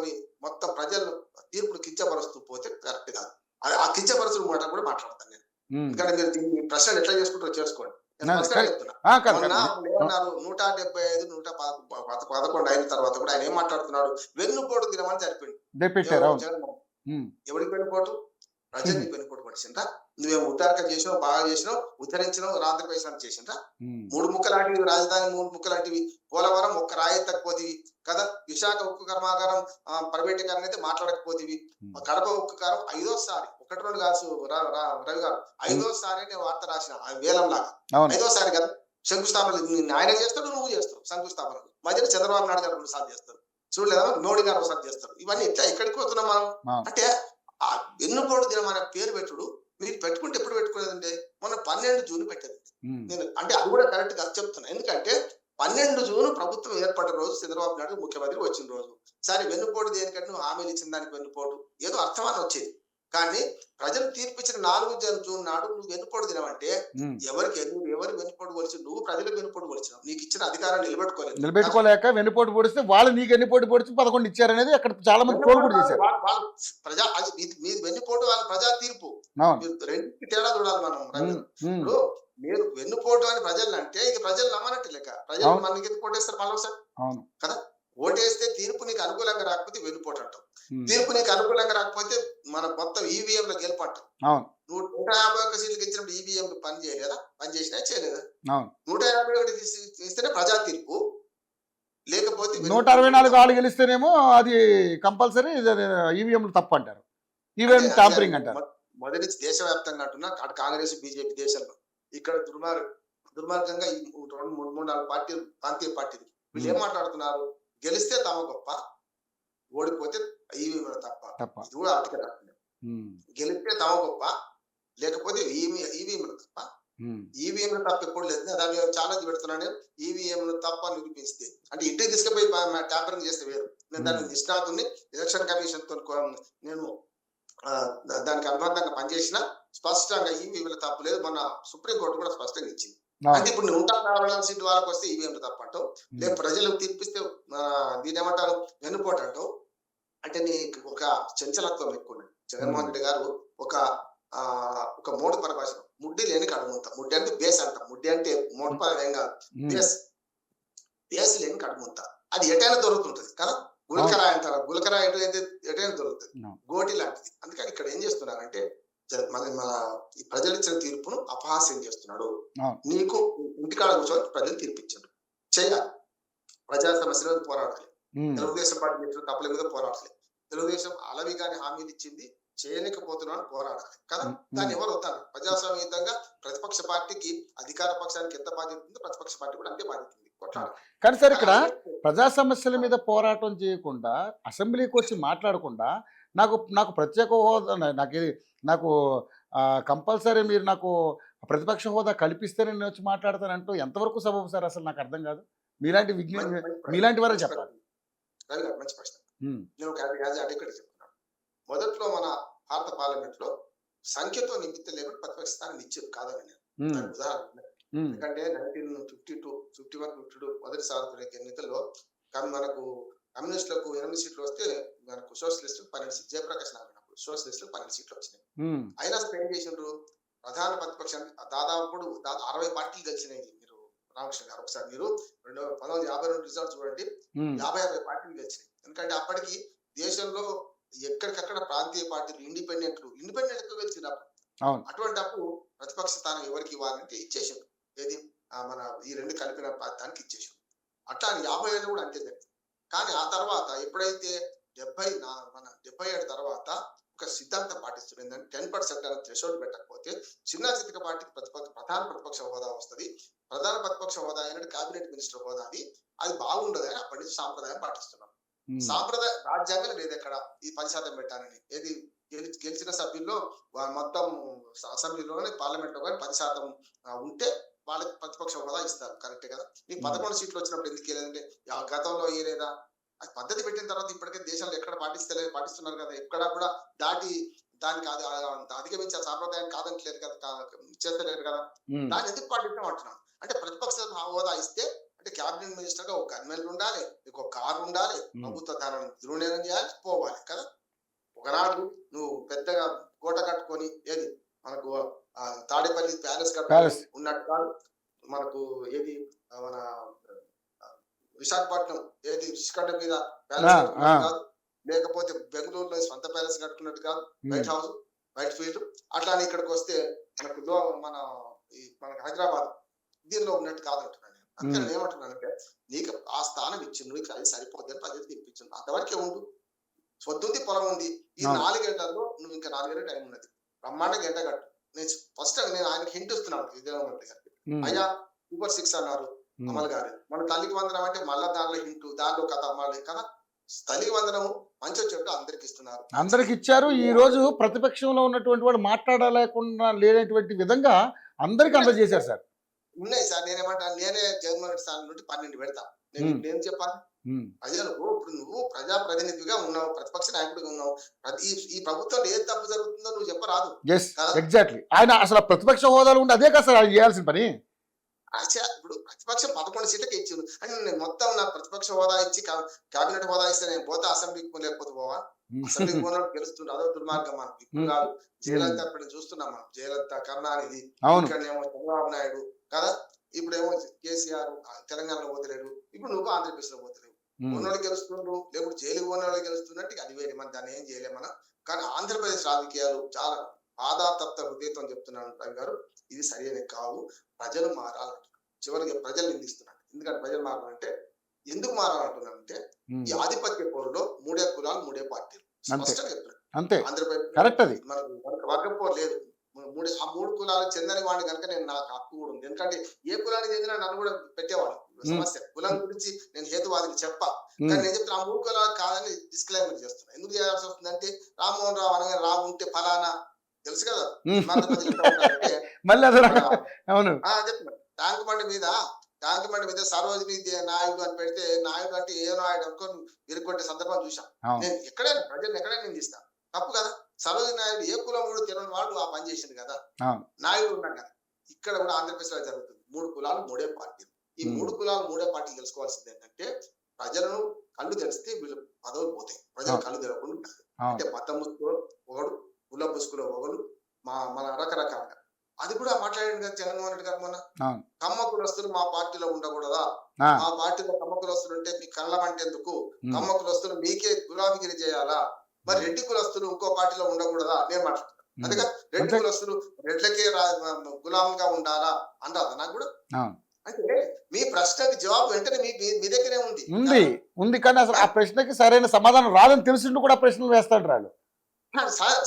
మొత్తం ప్రజలను తీర్పును కించపరుస్తూ పోతే కరెక్ట్ కాదు. ఆ కించపరుస్తున్న మాట కూడా మాట్లాడతాను నేను. ఎందుకంటే మీరు దీన్ని ప్రశ్నలు ఎట్లా చేసుకుంటారో చేసుకోండి. చెప్తున్నా 175 111 అయిన తర్వాత కూడా ఆయన ఏం మాట్లాడుతున్నాడు? వెన్నుపోటు దినమని జరిపిండు. ఎవరికి వెన్నుపోటు? ప్రజల్ని వెన్నుపోటు పడిచిందా? నువ్వేమో ఉద్ధారక చేసినావు, బాగా చేసినావు, ఉద్ధరించినావు, ఆంధ్రప్రదేశ్ చేసిందా? 3 ముక్కలాంటివి రాజధాని, 3 ముక్కలాంటివి పోలవరం, ఒక్క రాయి తక్కుపోతివి కదా. విశాఖ ఉక్కు కర్మాగారం ప్రైవేటీకరణ అయితే మాట్లాడకపోతేవి. కడప ఉక్కు కారం 5వ సారి, 1-2 కాదు రవి గారు, 5వ సారి నేను వార్త రాసిన వేలం లాగా 5వ సారి కదా శంకుస్థాపన. ఆయన చేస్తాడు, నువ్వు చేస్తావు శంకుస్థాపన. మధ్యలో చంద్రబాబు నాయుడు గారు 2 సార్లు చేస్తారు, చూడలేదా? మోడీ గారు 1 సారి చేస్తారు. ఇవన్నీ ఇట్లా ఎక్కడికి పోతున్నాం మనం అంటే ఆ వెన్నుపోటు దినం అనే పేరు పెట్టుడు మీరు పెట్టుకుంటే ఎప్పుడు పెట్టుకునేదంటే మొన్న 12 జూన్ పెట్టేది. నేను అంటే అది కూడా కరెక్ట్ గా చెప్తున్నా. ఎందుకంటే 12 జూన్ ప్రభుత్వం ఏర్పడిన రోజు, చంద్రబాబు నాయుడు ముఖ్యమంత్రి వచ్చిన రోజు. సరే వెన్నుపోటు దేనికంటే నువ్వు హామీలు ఇచ్చిన దానికి వెన్నుపోటు ఏదో అర్థమని వచ్చేది. కానీ ప్రజలు తీర్పిచ్చిన 4 జూన్ నాడు నువ్వు వెన్నుపోటు దినమంటే ఎవరు వెన్నుపోటు కొలిచి? నువ్వు ప్రజలకు వెన్నుపోటు కొలిచినావు. నీకు ఇచ్చిన అధికారం నిలబెట్టుకోలేక వెన్నుపోటు పొడిస్తే వాళ్ళు నీకు వెన్నుపోటు పొడిచి 11 ఇచ్చారనేది అక్కడ చాలా మంది ట్రోల్ కూడా చేశారు. ప్రజా మీ వెన్నుపోటు వాళ్ళ ప్రజా తీర్పు, రెండింటికి తేడా చూడాలి మనం. ఇప్పుడు మీరు వెన్నుపోటు అని ప్రజలు అంటే ఇది ప్రజలు నమ్మనట్టు లెక్క. ప్రజలు మనకి ఎందుకు ఓటేస్తారు మరోసారి కదా. ఓటేస్తే తీర్పు నీకు అనుకూలంగా రాకపోతే వెన్నుపోటు అంటాం, తీర్పు నీకు అనుకూలంగా రాకపోతే మన మొత్తం ఈవీఎం లో గెలుపంటాం. నువ్వు 151 సీట్లకు ఇచ్చినప్పుడు ఈవీఎం పని చేయలేదా? పని చేసినా చేయలేదా? 151 ఇస్తేనే ప్రజా తీర్పు, లేకపోతే 164 ఆళ్ళు గెలిస్తేనేమో అది కంపల్సరీ ఈవీఎం తప్పు అంటారు, ఈవీఎం టాంపరింగ్ అంటారు. మొదటి దేశవ్యాప్తంగా అంటున్నా, అటు కాంగ్రెస్ బీజేపీ దేశంలో, ఇక్కడ దుర్మార్గంగా 2-3-4 పార్టీలు, ప్రాంతీయ పార్టీలు వీళ్ళు ఏం మాట్లాడుతున్నారు? గెలిస్తే తమ గొప్ప, ఓడిపోతే ఈవీఎంలు తప్ప. తప్ప. ఇది కూడా ఆర్టికల్ రాసింది. గెలిస్తే తమ గొప్ప, లేకపోతే ఈవీఎంలు తప్ప. ఈవీఎంలు తప్ప ఎప్పుడు లేదు. దాని ఛాలెంజ్ పెడుతున్నాను. ఈవీఎంలు తప్ప నిరూపిస్తే అంటే ఇంటికి తీసుకుపోయి ట్యాంపరింగ్ చేస్తే వేరు. నేను దాని నిష్ణాతుని ఎలక్షన్ కమిషన్ తో నేను దానికి అనుబంధంగా పనిచేసిన స్పష్టంగా ఈవీఎంలు తప్పు లేదు. మొన్న సుప్రీంకోర్టు కూడా స్పష్టంగా ఇచ్చింది. అంటే ఇప్పుడు నువ్వు 140 సీట్ల వాళ్ళకి వస్తే ఈవీఎంలు తప్పంటావు, లేదు ప్రజలకు తీర్పిస్తే దీని ఏమంటారు వెన్నుపోటు అంటావు. అంటే నీకు ఒక చంచలత్వం ఎక్కువ ఉన్నది. జగన్మోహన్ రెడ్డి గారు ఒక మూడు పరిభాష, ముడ్డి లేని కడుముంత. ముడ్డి అంటే బేస్ అంటాం. ముడ్డి అంటే మూడు పదం ఏం కాదు, బేస్ లేని కడుముంత. అది ఎటైనా దొరుకుతుంటది కదా. గులకరాయి అంటారు. గులకరాయి ఎటైనా దొరుకుతుంది, గోటి లాంటిది. అందుకని ఇక్కడ ఏం చేస్తున్నారంటే మన ఈ ప్రజలు ఇచ్చిన తీర్పును అపహాస్యం చేస్తున్నాడు. నీకు ఇంటికాడ కూర్చొని ప్రజలు తీర్పిచ్చాడు. చేయాలి, ప్రజా సమస్యల మీద పోరాడాలి. తెలుగుదేశం పార్టీ చేసిన తప్పుల మీద పోరాడాలి. తెలుగుదేశం అలవిగాని హామీలు ఇచ్చింది, చేయలేకపోతున్నాను పోరాడాలి కదా. దాన్ని ఎవరు వస్తారు? ప్రజాస్వామ్యయుతంగా ప్రతిపక్ష పార్టీకి అధికార పక్షానికి ఎంత బాధ్యత ఉందో ప్రతిపక్ష పార్టీ కూడా అంతే బాధ్యత ఉంది, కొట్లాడాలి. కానీ సార్ ఇక్కడ ప్రజా సమస్యల మీద పోరాటం చేయకుండా, అసెంబ్లీకి వచ్చి మాట్లాడకుండా, నాకు ప్రత్యేక హోదా, నాకు కంపల్సరీ మీరు నాకు ప్రతిపక్ష హోదా కల్పిస్తే నేను వచ్చి మాట్లాడతానంటూ ఎంతవరకు సబబు సార్? అసలు నాకు అర్థం కాదు. మీలాంటి వారే చెప్పాలి. రవి గారు మంచి ప్రశ్న. నేను ఒక అడిగడి చెప్తున్నాను. మొదట్లో మన భారత పార్లమెంట్ లో సంఖ్యతో నిమిత్తం లేకుండా ప్రతిపక్ష స్థానాన్ని ఇచ్చారు కాదని నేను ఉదాహరణ. ఎందుకంటే 1952, 51, 52 మొదటిసారి ఎన్నికల్లో మనకు కమ్యూనిస్టులకు 8 సీట్లు వస్తే మనకు సోషలిస్టులకు 12 సీట్లు, జయప్రకాష్ నారాయణ సోషలిస్టులకు 12 సీట్లు వచ్చినాయి. అయినా ఏం చేసిండ్రు? ప్రధాన ప్రతిపక్షానికి దాదాపు 60 పార్టీలు గెలిచినాయి. మీరు రామకృష్ణ గారు ఒకసారి మీరు 1952 రిజల్ట్ చూడండి, 50-60 పార్టీలు గెలిచినాయి. ఎందుకంటే అప్పటికి దేశంలో ఎక్కడికక్కడ ప్రాంతీయ పార్టీలు ఇండిపెండెంట్ గెలిచినప్పుడు. అటువంటి అప్పుడు ప్రతిపక్ష స్థానం ఎవరికి ఇవ్వాలంటే ఇచ్చేసారు. ఏది మన ఈ రెండు కలిపిన దానికి ఇచ్చేసారు. అట్లా 50 కూడా అంతే జరిగింది. కానీ ఆ తర్వాత ఎప్పుడైతే 77 తర్వాత ఒక సిద్ధాంతం పాటిస్తుంది. ఏంటంటే 10% అనే థ్రెషోల్డ్ పెట్టకపోతే చిన్న చితిక పార్టీకి ప్రధాన ప్రతిపక్ష హోదా వస్తుంది. ప్రధాన ప్రతిపక్ష హోదా అయినట్టు కేబినెట్ మినిస్టర్ హోదా అది బాగుండదు అని అప్పటి నుంచి సాంప్రదాయం పాటిస్తున్నాం. సాంప్రదాయ రాజ్యాంగం లేదు ఎక్కడ ఈ 10% పెట్టాలని. ఏది గెలిచిన సభ్యుల్లో మొత్తం అసెంబ్లీలో పార్లమెంట్ లో కానీ 10% ఉంటే వాళ్ళకి ప్రతిపక్ష హోదా ఇస్తారు. కరెక్టే కదా. మీకు 11 సీట్లు వచ్చినప్పుడు ఎందుకు లేదంటే గతంలో ఇయ్యలేదా? అది పద్ధతి పెట్టిన తర్వాత ఇప్పటికే దేశంలో ఎక్కడ పాటిస్తున్నారు కదా. ఎక్కడ కూడా దానికి అధిగమించే సాంప్రదాయం కాదంటలేదు కదా, చేస్తలేరు కదా. దాన్ని ఎందుకు పాటిస్తాం అంటున్నాం. అంటే ప్రతిపక్ష హోదా ఇస్తే అంటే క్యాబినెట్ మినిస్టర్ గా ఒక గన్మెన్ ఉండాలి, ఒక కారు ఉండాలి, ప్రభుత్వ ధనాన్ని దుర్వినియోగం చేయాలి, పోవాలి కదా. ఒకనాడు నువ్వు పెద్దగా కోట కట్టుకొని ఏది మనకు తాడేపల్లి ప్యాలెస్ కట్టుకొని ఉన్నట్టు కాదు. మనకు ఏది మన విశాఖపట్నం ఏది రిషికొండ మీద ప్యాలెస్ కట్టుకున్నట్టు కాదు, లేకపోతే బెంగళూరులో సొంత ప్యాలెస్ కట్టుకున్నట్టు కాదు, వైట్ ఫీల్డ్. అట్లానే ఇక్కడికి వస్తే మనకు హైదరాబాద్ దీనిలో ఉన్నట్టు కాదంటున్నాను. అందుకని ఏమంటున్నానంటే నీకు ఆ స్థానం ఇచ్చిండు, నీకు అది సరిపోద్దని ప్రజలు తెప్పించిండు. అంతవరకే ఉండు. పొద్దుంది పొలం ఉంది. ఈ 4 గంటల్లో నువ్వు ఇంకా 4 గంటల టైం ఉన్నది. బ్రహ్మాండ గంట కట్టు. నేను ఆయనకి హింట్ ఇస్తున్నాను జగన్మోహన్ గారికి. అయ్యా సూపర్ 6 అన్నారు అమలు గారు. మన తల్లికి వందనం అంటే మళ్ళా దానిలో హింటు, దానిలో కథ అమలు కదా. తల్లికి వందనం మంచి చెట్టు అందరికి ఇస్తున్నారు, అందరికి ఇచ్చారు. ఈ రోజు ప్రతిపక్షంలో ఉన్నటువంటి వాడు మాట్లాడలేకుండా లేనటువంటి విధంగా అందరికి అందజేశారు సార్. ఉన్నాయి సార్. నేనేమంటాను, నేనే జగన్మోహన్ రెడ్డి స్థానం నుండి 12 పెడతా. నేను చెప్పాలి ప్రజలకు. ఇప్పుడు నువ్వు ప్రజాప్రతినిధిగా ఉన్నావు, ప్రతిపక్ష నాయకుడిగా ఉన్నావు. ఈ ప్రభుత్వంలో ఏది తప్పు జరుగుతుందో నువ్వు చెప్పరాదు. ఎగ్జాక్ట్లీ. ఆయన అసలు ప్రతిపక్ష హోదాలు ఉండి అదే కదా సార్ ఆయన చేయాల్సిన పని. ఇప్పుడు ప్రతిపక్షం 11 సీట్లకి ఇచ్చింది అంటే నేను మొత్తం నాకు ప్రతిపక్ష హోదా ఇచ్చి కేబినెట్ హోదా ఇస్తే నేను పోతే అసెంబ్లీకి లేకపోతే పోవా? అసెంబ్లీకి పోయినట్టు గెలుస్తుండే అదో దుర్మార్గం. మనకు ఇప్పుడు కాదు, జయలలిత ఇప్పుడు చూస్తున్నాం మనం. జయలలిత, కరుణానిధి, ఇక్కడనేమో చంద్రబాబు నాయుడు కదా. ఇప్పుడేమో కేసీఆర్ తెలంగాణలో పోతలేడు, ఇప్పుడు నువ్వు ఆంధ్రప్రదేశ్ లో పోతలేవు. ఉన్నోళ్ళు గెలుస్తుండ్రు, లేకపోతే జైలు పోయిన గెలుస్తున్నట్టు అది వేరే. మనం దాన్ని ఏం చేయలేం మనం. కానీ ఆంధ్రప్రదేశ్ రాజకీయాలు చాలా బాధాతప్త హృదయంతో చెప్తున్నాను రవి గారు, ఇది సరైన కావు. ప్రజలు మారాలంటున్నారు. చివరికి ప్రజలు నిందిస్తున్నాను. ఎందుకంటే ప్రజలు మారాలంటే ఎందుకు మారాలంటున్నానంటే ఈ ఆధిపత్య పోరులో 3 కులాలు 3 పార్టీలు స్పష్టంగా చెప్తున్నారు. ఆంధ్రప్రదేశ్ మనకు వర్గ పోరు లేదు. ఆ 3 కులాలకు చెందని వాడిని కనుక నేను నాకు హక్కు కూడా ఉంది. ఎందుకంటే ఏ కులానికి చెందినా నన్ను కూడా పెట్టేవాడు సమస్య కులం గురించి నేను హేతువాదిని చెప్పా, ఉమ్, కానీ నేను చెప్తున్నా ఆ 3 కులాలు కాదని డిస్క్లైమర్ చేస్తున్నా. ఎందుకు చేయాల్సి వస్తుందంటే రామ్మోహన్ రావు అనగా రావు ఉంటే ఫలానా తెలుసు కదా. ఉమ్. ధర్మాంధ ప్రజలు ఎట్లా ఉంటారంటే మళ్ళీ అది మన అవును. చెప్తున్నా ట్యాంక్ బండి మీద సరోజిని నాయుడు అని పెడితే నాయుడు అంటే ఏ నాయుడు అనుకోని విరుగొట్టే సందర్భం చూసాం. అవును. నేను ఎక్కడైనా ప్రజలు ఎక్కడైనా నిందిస్తాను, తప్పు కదా. సరోజిని నాయుడు ఏ కులం కూడా తెలియని వాళ్ళు ఆ పని చేసింది కదా. అవును. నాయుడు ఉన్నాం కదా. ఇక్కడ కూడా ఆంధ్రప్రదేశ్ లో జరుగుతుంది. 3 కులాలు 3 పార్టీలు. ఈ 3 కులాలు 3 పార్టీలు తెలుసుకోవాల్సింది ఏంటంటే ప్రజలను కళ్ళు తెరిస్తే వీళ్ళు పదవులు పోతాయి. ప్రజలు కళ్ళు తెరవకుండా ఉండాలి. అంటే అవును. మతం ముసుగులో ఒకడు, కుల ముసుగులో ఒకడు, మన రకరకాలుగా అది కూడా మాట్లాడాడు కదా జగన్మోహన్ రెడ్డి గారు మొన్న. అవును. కమ్మ కులస్తులు మా పార్టీలో ఉండకూడదా, ఆ, మా పార్టీలో కమ్మ కులస్తులు ఉంటే మీ కళ్ళమంటే ఎందుకు, ఉమ్, కమ్మ కులస్తులు మీకే గులాబీగిరి చేయాలా, మరి రెడ్డి కులస్తులు ఇంకో పార్టీలో ఉండకూడదా నేను మాట్లాడుతాను. ఉమ్. అందుకే రెడ్డి అంతే. కులస్తులు రెడ్లకే గులాంగా ఉండాలా అంటారా నాకు కూడా. అవును. అంటే మీ ప్రశ్నకి జవాబు వెంటనే మీ దగ్గరే ఉంది. ఉంది కానీ అసలు ఆ ప్రశ్నకి సరైన సమాధానం రాదని తెలిసిండు కూడా ప్రశ్నలు వేస్తాడు రాడు.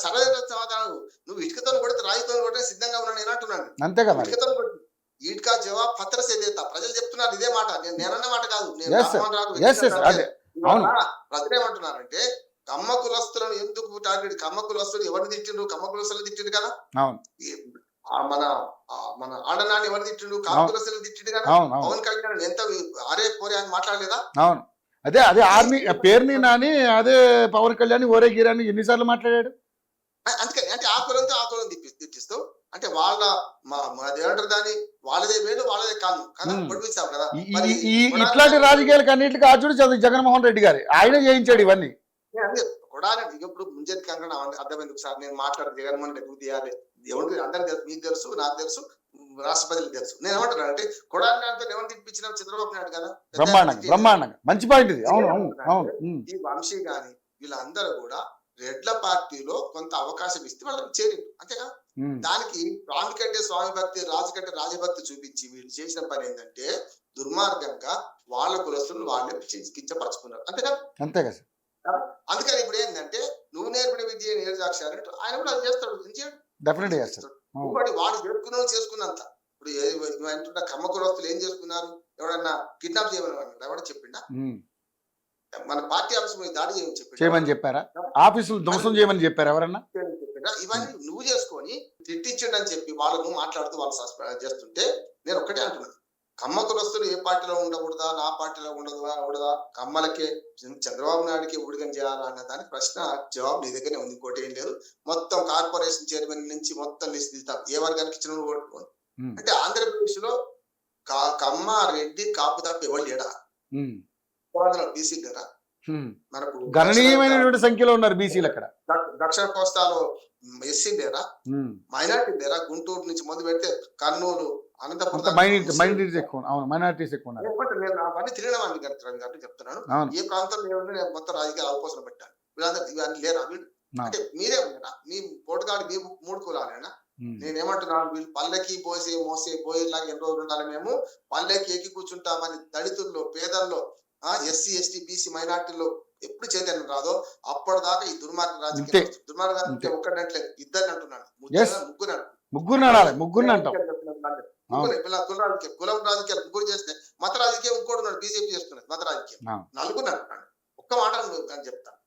సరైన సమాధానం నువ్వు ఇటుకతో కొడితే రాయితో కొడితే సిద్ధంగా ఉన్నాను నేను అంటున్నాను. అంతేగా మరి. ఇటుకతో కొట్టి ఈట్కా జవాబు పత్ర సేదేత ప్రజలు చెప్తున్నారు ఇదే మాట. నేనన్న మాట కాదు. నేను Yes, sir. Rammohan Rao Yes, yes, అదే. అవును. ప్రజలు ఏమంటున్నారంటే కమ్మ కులస్తులను ఎందుకు టార్గెట్, కమ్మ కులస్తులు ఎవరిని తిట్టిండ్రు, కమ్మ కులస్తులు తిట్టిండు కదా. అవును. మన ఆడనాన్ని ఎవరు తిట్టిండు, కాపు కులస్తులు తిట్టిండు కదా. అవును. అవును. పవన్ కళ్యాణ్ ఎంత అరే పోరే అని మాట్లాడలేదా. అవును. అదే ఆర్మీ పేరుని నాని అదే పవన్ కళ్యాణ్ ఓరే గిరాని ఎన్నిసార్లు మాట్లాడాడు. అందుకని అంటే ఆ కులంతో ఆ కులం తిట్టిస్తూ అంటే వాళ్ళ ఏమంటారు దాన్ని, వాళ్ళదే వేలు వాళ్ళదే కాదు కదా పొడిపించాం కదా. మరి ఇట్లాంటి రాజకీయాలకు అన్నింటికి ఆచుడు జగన్మోహన్ రెడ్డి గారి ఆయన చేయించాడు ఇవన్నీ. కొడాలండి ఇప్పుడు ముంజేది కంకణ అర్థమైంది సార్. నేను మాట్లాడదు జగన్మోహన్ రెడ్డి ఎందుకు తీయాలి, ఎవరికి అందరికి తెలుసు, మీకు తెలుసు, నాకు తెలుసు, రాష్ట్ర ప్రజలకు తెలుసు. నేను ఏమంటున్నాను అంటే కొడాలి అంటే ఎవరు తిప్పించిన చంద్రబాబు నాయుడు కదా. బ్రహ్మాండంగా మంచి పాయింట్ ఇది. అవును. అవును. అవును. ఈ వంశీ గాని వీళ్ళందరూ కూడా రెడ్ల పార్టీలో కొంత అవకాశం ఇస్తే వాళ్ళకి చేరిండు అంతేగా. దానికి స్వామి కంటే స్వామి భక్తి, రాజు కంటే రాజభక్తి చూపించి వీళ్ళు చేసిన పని ఏంటంటే దుర్మార్గంగా వాళ్ళ కులస్తులు వాళ్ళే కించపరచుకున్నారు అంతేగా. అంతేగా సార్. అందుకని ఇప్పుడు ఏంటంటే నువ్వు నేర్పిన విద్య నేర్చాక్షి అన్నట్టు ఆయన కూడా అది చేస్తాడు. డెఫినెట్గా చేస్తాడు. ఇంకోటి వాడు చేసుకున్నంత ఇప్పుడు అంటున్న కమ్మ కులస్తులు ఏం చేసుకున్నారు, ఎవడన్నా కిడ్నాప్ చేయమని ఎవడ చెప్పిండా, మన పార్టీ ఆఫీస్ మీద దాడి చేయమని చెప్పారా, ఆఫీసులు ధ్వంసం చేయమని చెప్పారు ఎవరన్నా. ఇవన్నీ నువ్వు చేసుకొని తిట్టించండి అని చెప్పి వాళ్ళను మాట్లాడుతూ వాళ్ళు సస్పెండ్ చేస్తుంటే నేను ఒక్కటే అంటున్నాను, కమ్మ కులస్తులు ఏ పార్టీలో ఉండకూడదా, నా పార్టీలో ఉండదా, కమ్మలకే చంద్రబాబు నాయుడికి ఊడిగం చేయాలా అన్న దానికి ప్రశ్న జవాబు నీ దగ్గరనే ఉంది. ఇంకోటి ఏం లేదు. మొత్తం కార్పొరేషన్ చైర్మన్ నుంచి మొత్తం లిస్ట్ తీస్తాం ఏ వర్గానికి ఇచ్చిన ఓటుకోండి అంటే ఆంధ్రప్రదేశ్ లో కమ్మ రెడ్డి కాపు తప్ప ఎవరు లేడా, బీసీ కదా మనకు గణనీయమైనటువంటి సంఖ్యలో ఉన్నారు బీసీలు అక్కడ. దక్షిణ కోస్తాలో ఎస్సీ లేరా, మైనార్టీ లేరా, గుంటూరు నుంచి మొదలు పెడితే కర్నూలు, అనంతపురం మైనారిటీస్ ఎక్కువ ఉన్నారు. నేను అవన్నీ తిరిగినవాడిని కాబట్టి చెప్తున్నాను. ఏ ప్రాంతంలో ఏముందో నేను మొత్తం రాజకీయ అవకాశం పెట్టాను. వీళ్ళందరూ ఇవన్నీ లేరా వీళ్ళు అంటే మీరే ఉన్నారా, మీ పోటుగాడు మీ 3 కులాలేనా. నేనేమంటున్నాను, వీళ్ళు పల్లెకి మోసే పోయేలాగా ఎన్ని రోజులు ఉండాలి, మేము పల్లెకి ఎక్కి కూర్చుంటామని దళితుల్లో, పేదల్లో, ఎస్సీ ఎస్టీ బీసీ మైనార్టీలో ఎప్పుడు చైతన్యం రాదో అప్పటిదాకా ఈ దుర్మార్గ రాజకీయం. దుర్మార్గం ఒక్కడంటే ఇద్దరిని అంటున్నాను, ముగ్గురు అంటాం. కులం రాజకీయాలు ముగ్గురు చేస్తే మత రాజకీయం ఇంకోటి ఉన్నాడు, బీజేపీ చేస్తున్నది మత రాజకీయం. నలుగురు అంటున్నాడు. ఒక్క మాట అని చెప్తాను,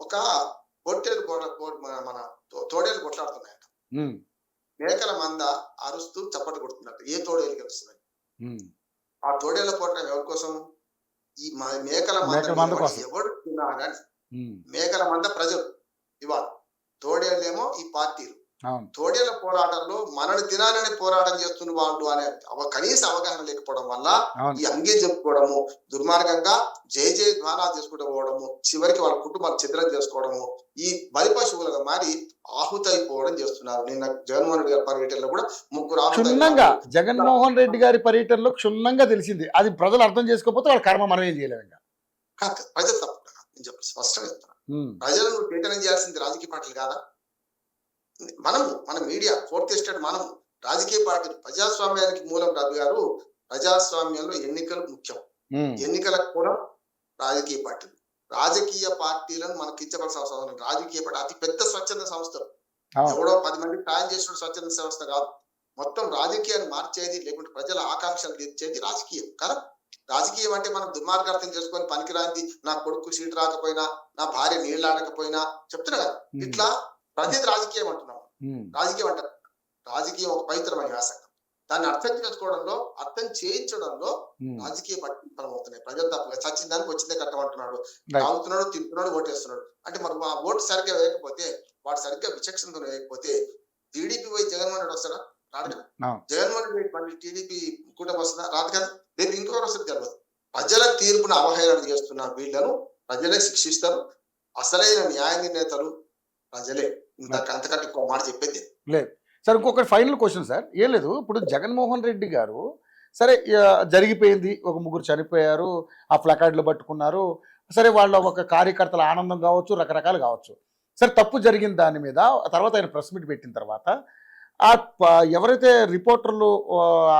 ఒక మన తోడేలు కొట్లాడుతున్నాయట, మేకల మంద అరుస్తూ చప్పట్లు కొడుతున్నట్టు ఏ తోడేలు గెలుస్తున్నాయి. ఆ తోడేళ్ళ పోవటం ఎవరి కోసం, ఈ మేకల మంద ఎవరు తినాలని. మేకల మంద ప్రజలు ఇవాళ, తోడేళ్ళేమో ఈ పార్టీలు. తోడేళ్ల పోరాటంలో మనల్ని తినాలని పోరాటం చేస్తున్న వాళ్ళు అనే కనీస అవగాహన లేకపోవడం వల్ల ఈ అంగే చెప్పుకోవడము, దుర్మార్గంగా జయ ధ్వానాలు చేసుకుంటూ పోవడము, చివరికి వాళ్ళ కుటుంబాలు ఛిద్రం చేసుకోవడము, ఈ బలి పశువులుగా మారి ఆహుతైపోవడం చేస్తున్నారు. నిన్న జగన్మోహన్ రెడ్డి గారి పర్యటనలో కూడా 3 క్షుణ్ణంగా జగన్మోహన్ రెడ్డి గారి పర్యటనలో క్షుణ్ణంగా తెలిసింది. అది ప్రజలు అర్థం చేసుకోకపోతే వాళ్ళ కర్మ మనం ఏం చేయలేము. ప్రజలు తప్ప నేను చెప్పాను, స్పష్టంగా చెప్తాను, ప్రజలను పీడనం చేయాల్సింది రాజకీయ పార్టీలు కాదా. మన మీడియా, ఫోర్త్ ఎస్టేట్, మనము రాజకీయ పార్టీలు. ప్రజాస్వామ్యానికి మూలం రవి గారు, ప్రజాస్వామ్యంలో ఎన్నికలు ముఖ్యం. ఎన్నికలకు కూడా రాజకీయ పార్టీలు, రాజకీయ పార్టీలను మనకి ఇచ్చవలసిన అవసరం. రాజకీయ పార్టీ అతి పెద్ద స్వచ్ఛంద సంస్థలు, ఎవడో 10 మందికి సాయం చేసిన స్వచ్ఛంద సంస్థ కాదు. మొత్తం రాజకీయాన్ని మార్చేది, లేకుంటే ప్రజల ఆకాంక్షలు తీర్చేది రాజకీయం కదా. రాజకీయం అంటే మనం దుర్మార్గార్థం చేసుకొని పనికిరాంది, నా కొడుకు సీటు రాకపోయినా, నా భార్య నీళ్ళు ఆడకపోయినా చెప్తున్నా కదా, ఇట్లా ప్రతిది రాజకీయం అంటున్నాం. రాజకీయం అంటారు, రాజకీయం ఒక పవిత్రమైన వ్యాసంగం. దాన్ని అర్థం చేసుకోవడంలో, అర్థం చేయించడంలో రాజకీయ పట్టింపులు అవుతున్నాయి. ప్రజలు తప్పగా చచ్చిన దానికి వచ్చిందే కట్టమంటున్నాడు, తాగుతున్నాడు, తింటున్నాడు, ఓటేస్తున్నాడు. అంటే మరి ఆ ఓటు సరిగ్గా వేయకపోతే, వాడు సరిగ్గా విచక్షణతో వేయకపోతే టీడీపీ పోయి జగన్మోహన్ రెడ్డి వస్తాడా? రాడు కదా. జగన్మోహన్ రెడ్డి మళ్ళీ టీడీపీ కూటమి వస్తుందా? రాదు కదా. రేపు ఇంకొకరు వస్తుంది తెలియదు. ప్రజల తీర్పును అవహేళన చేస్తున్న వీళ్లను ప్రజలే శిక్షిస్తారు. అసలైన న్యాయ నిర్ణేతలు ప్రజలే. అంతకంటే ఇంకో మాట చెప్పేది లేదు సార్. ఇంకొక ఫైనల్ క్వశ్చన్ సార్, ఏం లేదు, ఇప్పుడు జగన్మోహన్ రెడ్డి గారు సరే జరిగిపోయింది, ఒక ముగ్గురు చనిపోయారు, ఆ ప్లకార్డులు పట్టుకున్నారు, సరే వాళ్ళ ఒక కార్యకర్తల ఆనందం కావచ్చు, రకరకాలు కావచ్చు. సరే తప్పు జరిగిన దాని మీద తర్వాత ఆయన ప్రెస్ మీట్ పెట్టిన తర్వాత ఎవరైతే రిపోర్టర్లు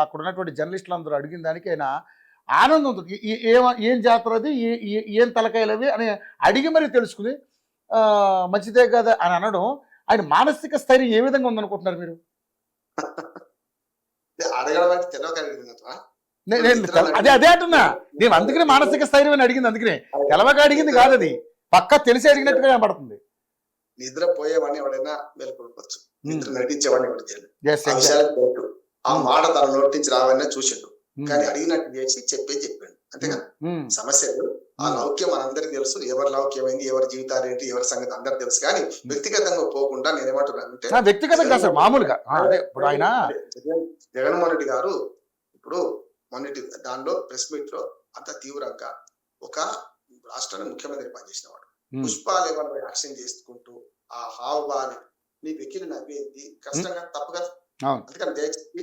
అక్కడ ఉన్నటువంటి జర్నలిస్టులు అందరూ అడిగిన దానికి ఆయన ఆనందం ఉంటుంది. ఏం జాతర అది, ఏం తలకాయలవి అని అడిగి మరీ తెలుసుకుని మంచిదే కదా అని అనడం, ఆయన మానసిక స్థైర్యం ఏ విధంగా ఉందనుకుంటున్నారు మీరు? అడగడం అంటే తెలియక అదే అంటున్నా నేను, అందుకనే మానసిక స్థైర్యం అని అడిగింది. అందుకనే తెలవక అడిగింది కాదు, అది పక్కా తెలిసి అడిగినట్టుగా కనబడుతుంది. నిద్రపోయేవాడిని ఎవడైనా మేలుకొల్పొచ్చు, నిద్ర నటించేవాడిని ఎవరు చేయలేదు. ఆ మాట తన నోటి నుంచి రావన్నా చూసిండు, కానీ అడిగినట్టు చేసి చెప్పాడు. అంతేగా సమస్యలు. ఆ లౌక్యం మనందరికి తెలుసు, ఎవరి లౌక్యమైంది, ఎవరి జీవితాలు ఏంటి, ఎవరి సంగతి అందరికి తెలుసు. కానీ వ్యక్తిగతంగా పోకుండా నేనేమంటున్నానంటే, వ్యక్తిగతంగా సార్ మామూలుగా ఇప్పుడు ఆయన జగన్మోహన్ రెడ్డి గారు ఇప్పుడు మొన్నటి దానిలో ప్రెస్ మీట్ లో అంత తీవ్రంగా ఒక రాష్ట్రానికి ముఖ్యమంత్రి పనిచేసిన వాడు పుష్ప లెవెల్ యాక్షన్ చేసుకుంటూ ఆ హావభావాన్ని నీ వెకిలి నవ్వేది కష్టంగా తప్పు కదా. అందుకని దయచేసి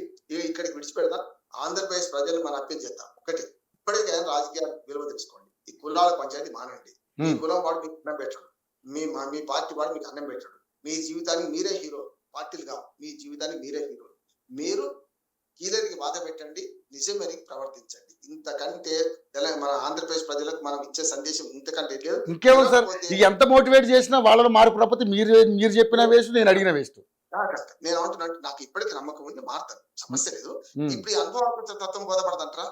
ఇక్కడికి విడిచిపెడదాం, ఆంధ్రప్రదేశ్ ప్రజలు మన అప్పీల్ చేద్దాం. ఒకటి, ఇప్పటికైనా రాజకీయ విలువ తెలుసుకోండి. ఈ కులాల పంచాయతీ మానండి. మీ కులం వాడు మీకు అన్నం పెట్టాడు, మీ పార్టీ వాడు మీకు అన్నం పెట్టాడు. మీ జీవితానికి మీరే హీరో, పార్టీలు కావు, మీ జీవితానికి మీరే హీరో. మీరు కీలరికి బాధ పెట్టండి, నిజమని ప్రవర్తించండి. ఇంతకంటే మన ఆంధ్రప్రదేశ్ ప్రజలకు మనం ఇచ్చే సందేశం ఇంతకంటే లేదు. ఇంకేమో సార్, ఎంత మోటివేట్ చేసినా వాళ్ళలో మార్పు రాకపోతే మీరు చెప్పిన వేస్ట్, నేను అడిగిన వేస్ట్. నేను అంటున్నా, నాకు ఇప్పటికీ నమ్మకం ఉంది, మారుతాను, సమస్య లేదు. ఇప్పుడు ఈ అనుభవ తత్వం బోధపడదంటారా?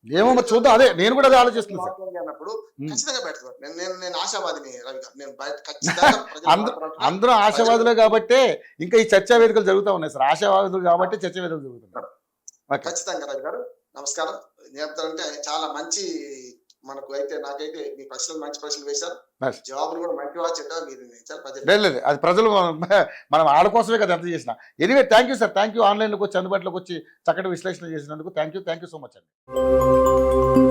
ఏమో మరి చూద్దాం. అదే నేను కూడా అదే ఆలోచిస్తున్నాను అన్నప్పుడు ఖచ్చితంగా పెడతాను. నేను ఆశావాదిని రవి గారు, నేను బయట ఖచ్చితంగా అందరూ ఆశావాదులే కాబట్టి ఇంకా ఈ చర్చా వేదికలు జరుగుతూ ఉన్నాయి సార్. ఆశావాదులు కాబట్టి చర్చా వేదికలు జరుగుతున్నాయి. ఖచ్చితంగా రవి గారు నమస్కారం. చెప్తారంటే చాలా మంచి, మనకు అయితే నాకైతే మీ ప్రశ్నలు మంచి ప్రశ్నలు వేశారు, జవాబులు కూడా మంచివా చెడ్డా మీరు లేదు, అది ప్రజలు మనం వాళ్ళ కోసమే కదా ఎంత చేసిన. Anyway thank you sir, thank you. ఆన్లైన్లోకి వచ్చి అందుబాటులోకి వచ్చి చక్కటి విశ్లేషణ చేసినందుకు థ్యాంక్ యూ సో మచ్ అండి.